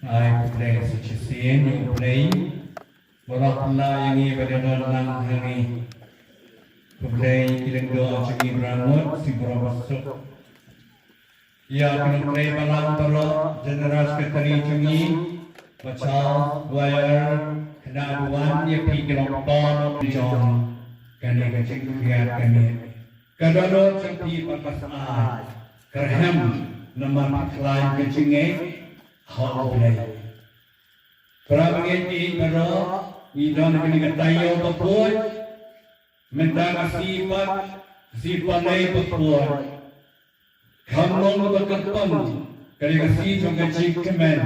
I play such a scene, you play. Barakna yang ini berada dalam hari. Play kilang doa cumi beramut si berabasuk. Ya kena play malam teruk generas keteri cumi. Bacau, wire, kena aduan dia pergi kilang pom John. Kani kecik kiat kani. Kadang cumi pakas ai. Kerhem nama lain kecingnya. Hal play. Perabot ini baru idon kini katayo berbuat, mendapat sifat lain berbuat. Kamu berkepun kali kasih jangka cikemen.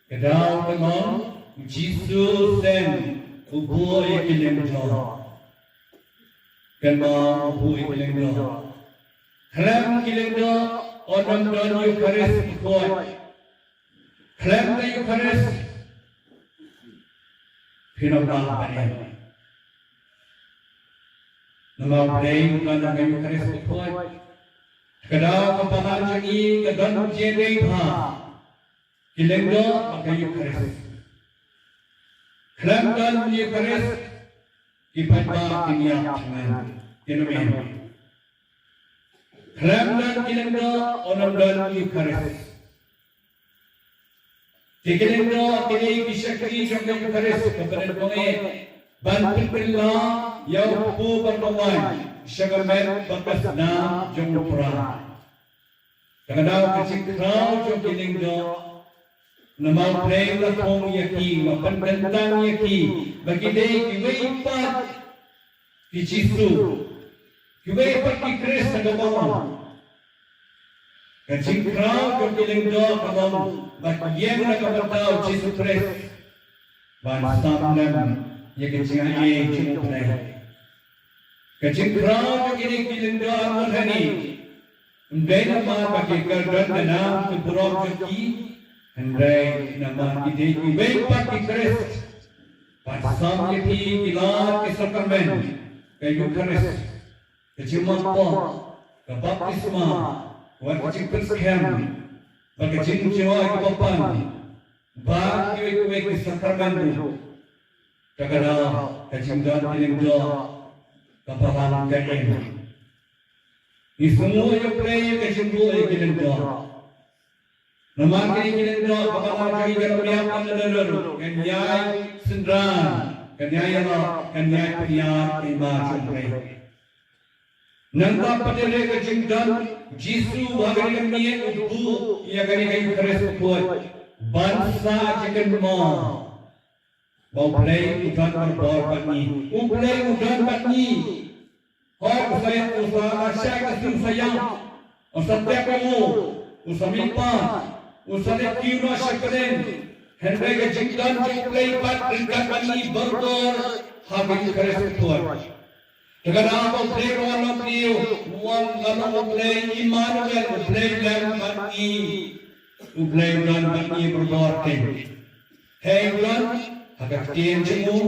Kedau dengan Yesus dan kubur ikiling jauh. Kena kubur ikiling jauh. Kelam ikiling jauh orang don Eucharis berbuat. Kelam Eucharis Pinabang panen. Nama play bukan nama Eucharis berbuat. Kedau kepanan jangi kedon jendeng ha. Kilengdo maka Eucharis. Kelam dan Eucharis ibadah kimia dengan fenomen. Kelam dan kilengdo onam dan Eucharis. Tikilengdo kini kisakri jangka Eucharis kepada pengen bantu Allah yau pu berdoa syagamen bakas na jongpura. Kadang kecik krau jongkilengdo nama play lakong yaki mapandantang yaki bagi day kiwaipat ki Jisu kiwaipat ki Kris nagawang. Kecik krau jongkilengdo kamang bagian nagawang Jisu Kris bansam nam yakicing ay jongplay. Kecik krau jongkilengdo amon hani Undai nama bagi kerdan danam keburuk jeki. Undai nama kita iwaipat ki Kris. Pasam yaki kilat kisakamen. Kayu Kris. Kejimat pon. Kebaptisma. Wan kecik perskem. Bagajin jiwa kebapan. Bag iwai kisakamen tu. Kagada kejimdan kilingdo. Kapalan kain. Di semua yang play kejumpa kilingdo. Nama kilingdo kapal kaki kalau diamkan lelur. Kenyai sendran, kenyai Allah, kenyai piar lima jumpai. Nangka padere kejumdan Jisu bagari kami ubu ia kami kayu keras buat bangsa cikan mo. Bau play udan berbor kami, play udan kami. Kau saya usaha asyik kasih sayang, usaha kamu, usaha mimpa, usaha kiuna syakren, hendak kejengkan jengklay pat ringkat kami berkor habis keras tuan. Dengan apa play kawan play, uang kamu play Immanuel, play dan kami, play dan kami berkor tem. Hey bulan, hak tiang jemu,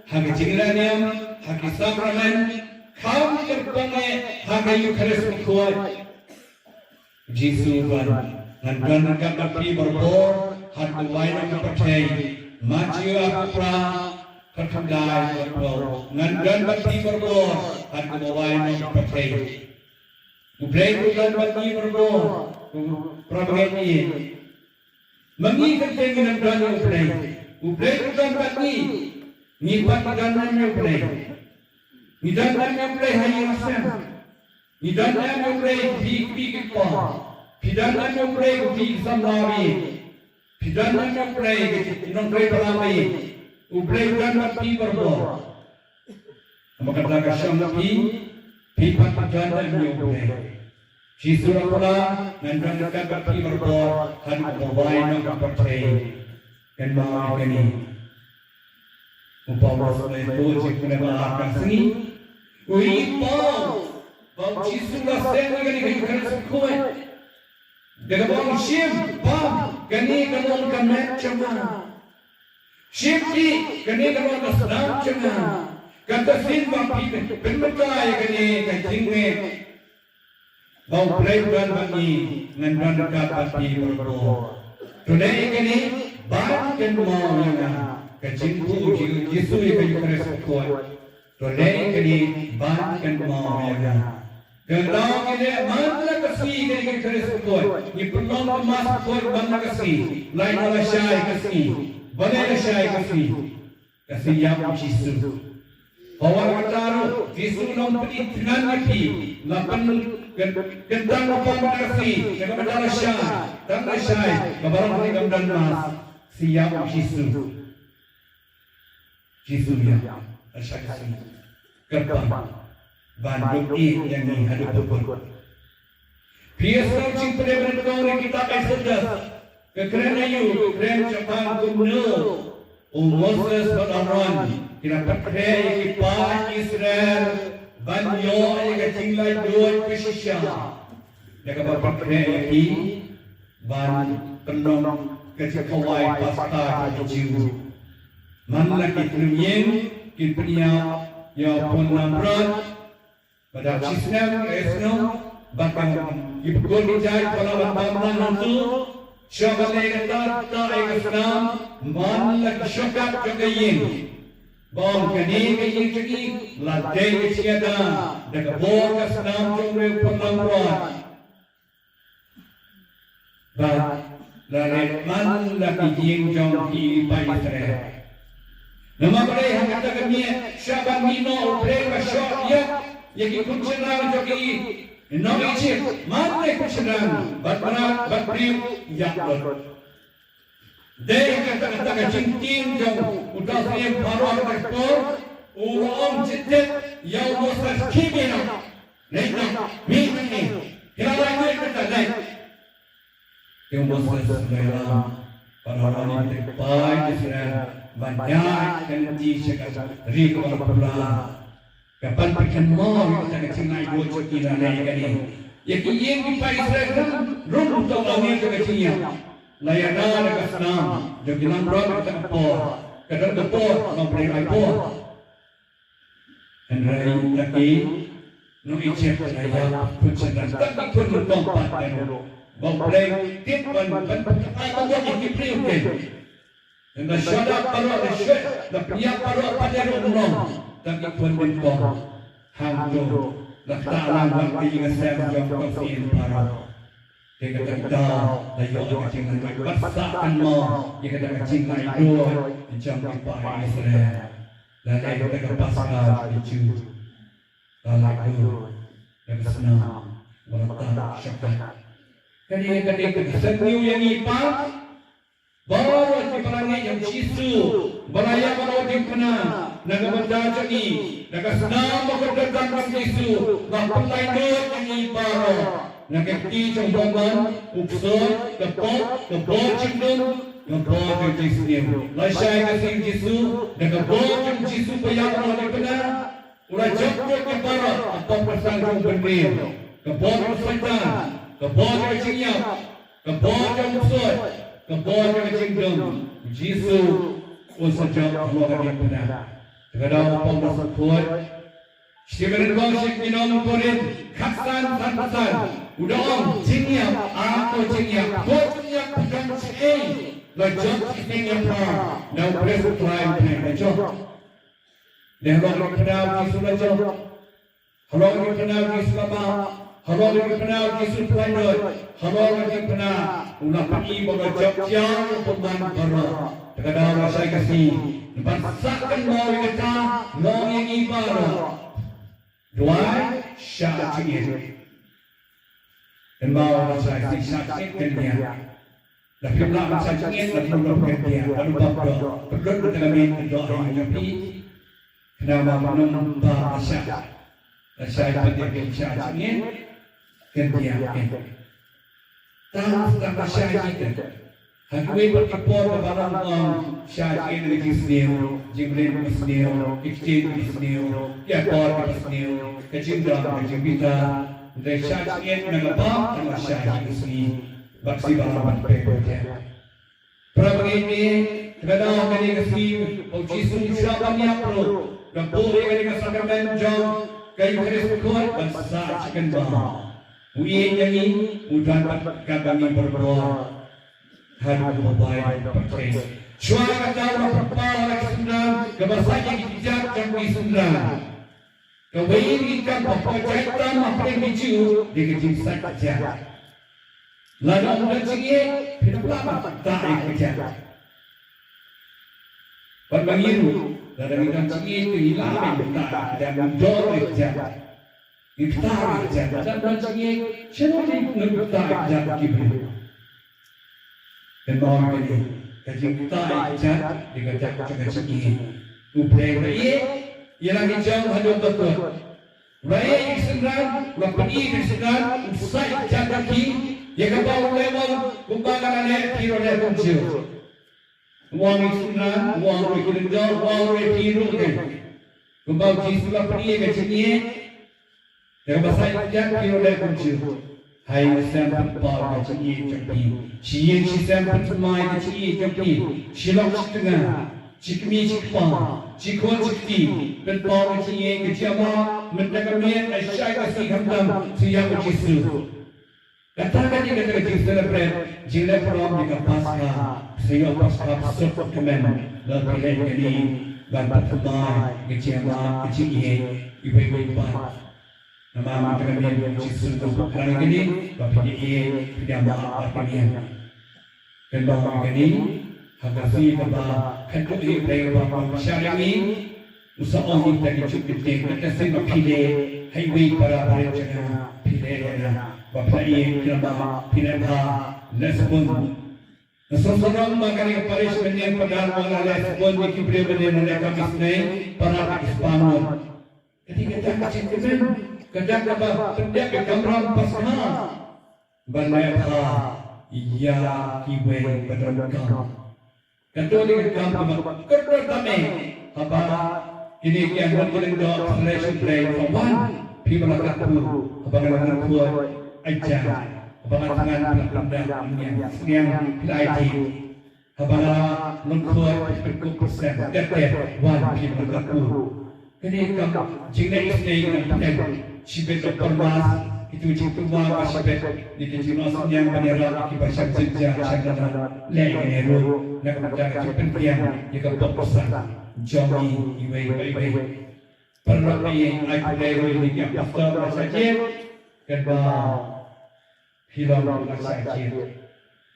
hak jenglaniam, hak sakramen. Kau terpengai hanya Eucharis berkuat. Jisu ban, nangan kapi berbor, hati lain kepercay, maju aku pra, terkendai berbor, nangan kapi berbor, hati lain kepercay. Ublay bukan kapi berbor, prabagani, mengikat dengan berani ublay. Ublay bukan kapi, nipat dengan ublay. Nidan yang play hanya asam, nidan yang play big ball, nidan yang play big samlari, nidan yang play non play beramai, uplay dan mati berbor. Maka tak asam mati, pipat nidan yang play. Jisu rakyat nidan yang mati berbor, hari berbaik nak percaya, dan mahu kini. Upama soleh tu jika nak kasih. Ui bau Jisu rasanya gani Eucharis berkuat. Dengan bau shim bau gani kanon kamet cuma. Shim ki gani kanon kasram cuma. Kata sin bau pi penmetai gani kajingwe. Bau play dan bani ngan dan kat pati berbor. Today gani ban kan mau yang ke jingku Yesus yang Kristus kuat tolong kini ban kan mau yang kalau kita mana kasih dengan Kristus kuat ni penolong kemas kuat mana kasih lain adalah syai kasih boleh syai kasih yang Yesus Bawang kataru, Yesus nom penitinan lagi, lapan kentang apa kasih, yang kata syai, tanda syai, kabarang ni kamdan mas, siap Yesus yang syai kasih, kerpan, bandung yang ni ada berbun. Biasa cing pada berkau kita kesedas, kekerana you, keren Jepang gubernur, Moses Aaron. Kita pakai kipas Israel banyo yang tinggal dua pesisya. Mereka pakai lagi ban penong kecikawai pasta kecil. Mana kita punya ya pun namran pada Islam Islam bahkan ibu dijai kalau bambang itu syabal kata tak Islam mana syokat jogayin. Bang kini kini ladai kesiada, dekat bawah senam jomel penampuan. Bah, lain man lagi jing jom di Israel. Nama mereka kata kami Syaban Mino mereka syok yang ikut senang jogi. Nama icip mana ikut senang, bat priu yang ber. Dia kata cintin jauh, udah saya baru ekspor, uang cintin yang masa kimia, lepas mini, kita lagi kita naik, yang masa sekarang para orang yang terbaik di sana banyak yang disekat ribuan pulang, kapan perkembangan kita kecilai dua kita naik ini, yang di Israel rum tahu lagi kecilnya. Layanan dekat senam, jangan berapa kita kepor, kadang kepor, memberi kepor. Henry lagi, no ijab saya kuncengan, tapi pun bertompat dulu. Memberi tip ban, apa yang diberikan. Dan syada paru syad, dan pihak paru pada rumah, tapi pun bertom. Hamdu, laktaran waktu yang saya jom kafir paru. Dia kata layu kacing layu basakan mo. Dia kata kacing layu jam empat Israel. Dan dia kata pasal dicu. Lalu dia senang berata syakat. Jadi kata setiap yang ipat baru si pelangi yang cisu beraya baru di kena naga berdaja ni naga senang berdatang ke cisu bahkan lain yang ibarat. Nakakti trong bangan, uksod, kapot cingdong, kapot Yesus. Lasai kasih Yesus, nakapot yung Yesus payak oleh benar. Ulah jemput ke barat, apa persangkong benih. Kapot yung setan, kapot yung cingyak, kapot yung uksod, kapot yung cingdong. Yesus, usajak Allah yang benar. Kadang apa bersekuat, Siapa kau minum korin, kaksan tanpasan, udang jinyak, aku jinyak, kau jinyak bukan sih, lajat jinyak apa, dah presuk lain lajat. Dah kalau kenal Yesus lajat, kalau kenal Yesus lama, kalau kenal Yesus pelajat, kalau kenal, ulah pergi berlajat yang pemban barat. Kadang saya kasih, pasakkan mau kita, mau yang ibarat. Dua syakir dan bawa saya syakir dia. Tapi belakang syakir dan belum dia. Lalu bapa berdua dalam doa yang tapi kenapa menambah syak? Saya penting syakir dia. Tanpa syakir. Hakui berkipur kepada Allah syakir dari Kristus, Jibril Kristus, Ikhtid Kristus, Yakor Kristus, kecinta kecibita, dari syakir mengelapang dengan syakir Kristus, baksi balapan pekerja. Perang ini, kepada orang yang Kristus, Yesus siapa yang perlu, dan boleh dengan sakramen jom, kayu Kristus kuat dan saksikan bahwa, ujian yang ini, udah kami berdoa. hadu mobile pakai cua kata orang perpal lagi sendang kebasanya dijak jangki sendang kebayin ikan bapak jaitan apa yang biju di kecil saja lalu orang cingit hidup lama tak ikut Berbangiru dari ikan cingit itu hilang tak dan mundur ikut Iftar ijab dan cingit cenderung ngebuta ijab kibri. Kenal ini kaji kita ijab dikajak cakap cingit. Ublay raya ialah hijau hadu betul. Raya iksenran, lapani iksenran, usai ijab kaki. Ia kapal lewat kumbangan anak kiro dia kuncil. Uang iksenran, uang rekilenjau, uang rekiru kan. Kumbang jisu lapani iksenran. Yang bahasa Indonesia kiro dah kunci. Hai sampai pada ciri ciri. Ciri sampai semai ciri ciri. Cilok setengah, cikmi cikpang, cikon cikti. Berpau ciri keciama mendakamnya asyai kasih hamdam siang cisu. Katakan jika terkecil selebrate, jika peram jika pasca, siang pasca besar kemen. Lalu ini bantu semai keciama keciri ibu-ibu pan. Nama kami Yesus hari ini bagi dia tidak maaf kami. Kendang ini hagasi kaba hendak diberi bapa syariah ini usaha ini dari cukup kita semua pilih highway para perencana pilih bapa ini kerana pilih lesbon. Seseorang mengenai Paris menjadi perdana lesbon di kibri menjadi kami sendiri para Ispanol. Ketika kita cakap kadang apa pendak gamram pasma banaya iya kiwe badangkam katolik kam kedua kami apa ini yang berbulan do relation play for one people like aku abangan kuat aja abangan tangan yang IT abangan lengkuat berkukusan dekat one people like aku ini kam jingna istri yang Sibet permas itu cuma masibet di kejurusan yang menyerang akibat sejak syarikat leheru nak menjaga kepentingan jika berpesan jami iwe perlapi leheru ini yang pasal saja kerana hilang saja.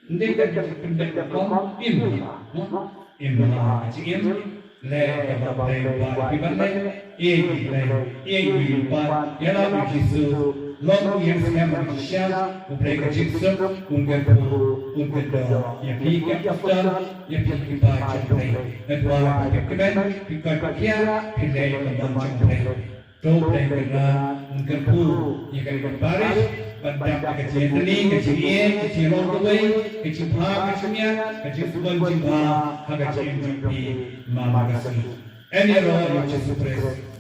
Ini kan pendapat kaum imam le kaba lewa ibane egi pat yana bisu long yang sama bisya mereka jiksa unggah yang tiga after yang tiga cakap kedua kemen tiga kia pilih kembang cakap tu mereka unggah yang kembali pada kecil ini kecil orang tua kecil kecilnya kecil sebuah jiwa kecil mama kasih. Any role you just press